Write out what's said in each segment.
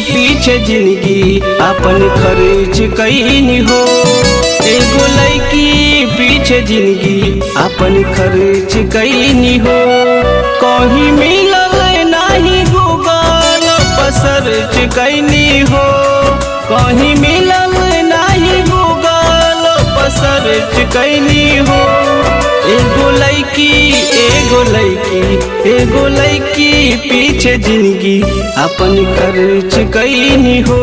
पीछे जिंदगी अपन खर्च कैनी हो। एगो लड़की पीछे जिंदगी अपन खर्च कैनी हो। कहीं मिलल नहीं गूगल पर सर्च कैनी हो। कहीं मिलल नहीं गूगल पर सर्च कैनी हो। एगो लड़की पीछे जिंदगी अपन खर्च कैनी हो।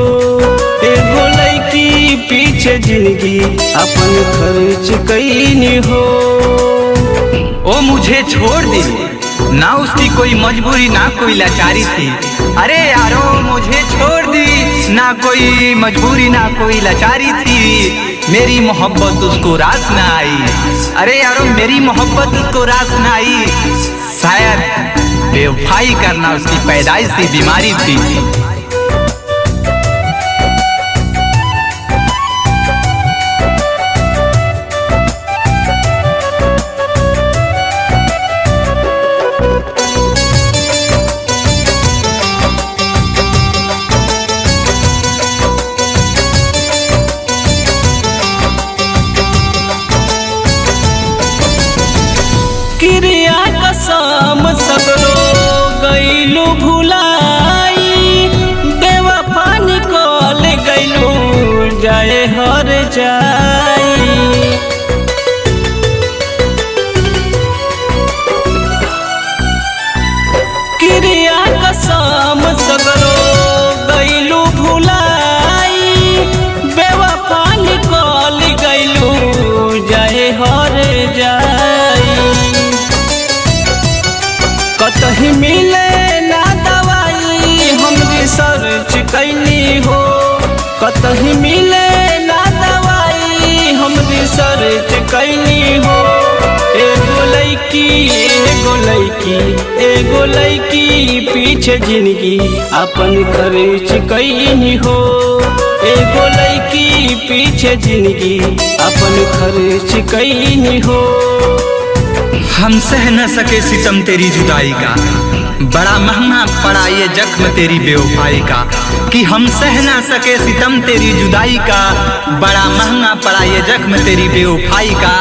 एगो लड़की पीछे जिंदगी अपन खर्च कैनी हो। ओ मुझे छोड़ दी, ना उसकी कोई मजबूरी ना कोई लाचारी थी। अरे यारो मुझे छोड़ दी, ना कोई मजबूरी ना कोई लाचारी थी। मेरी मोहब्बत उसको रास ना आई। अरे यारो मेरी मोहब्बत उसको रास ना आई। शायद बेवफाई करना उसकी पैदाइशी बीमारी थी। क्रिया कसम सगरो गईलू भुलाई। बेवफा निकल गईलू जाए हर जाई। क्रिया कसम सगरो गईलू भुलाई। बेवफा निकल गईलू जाए हर जाई। कतही मिले ना दवाई हम रिसर्च कैनी हो। कतही मिले ना दवाई हम रिसर्च कैनी हो। एगो लड़की पीछे जिंदगी अपन खर्च कैनी हो। एगो लड़की पीछे जिंदगी अपन खर्च कैनी हो। हम सह न सके सितम तेरी जुदाई का, बड़ा महंगा पड़ा ये जख्म तेरी बेवफाई का। कि हम सह न सके सितम तेरी जुदाई का, बड़ा महंगा पड़ा ये जख्म तेरी बेवफाई का।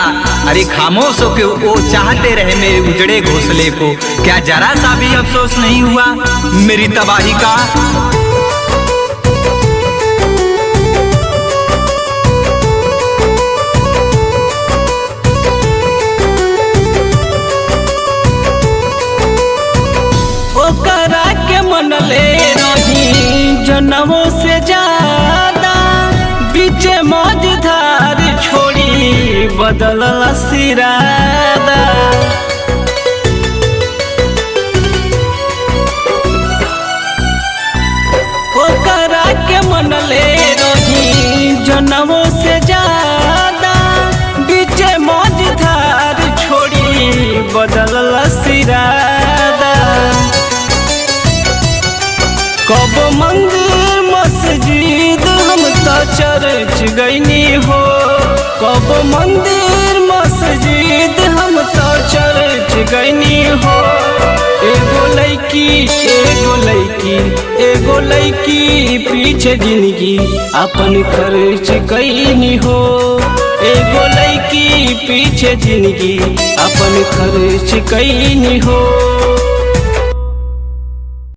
अरे खामोश हो के वो चाहते रहे मेरे उजड़े घोंसले को, क्या जरा सा भी अफसोस नहीं हुआ मेरी तबाही का। ओकरा के मनले रही जनमों से ज्यादा। बीच मझधार छोड़ी बदलल सिरादा। ओकरा के मनले रही जनमों से ज्यादा। बीच मझधार छोड़ी बदलल सिरादा। कब मंदिर मस्जिद हम तो चर्च गईनी हो। कब मंदिर मस्जिद हम तो चर्च गईनी हो। एगो लड़की पीछे जिंदगी अपन खर्च कैनी हो। एगो लड़की पीछे जिंदगी अपन खर्च कैनी हो।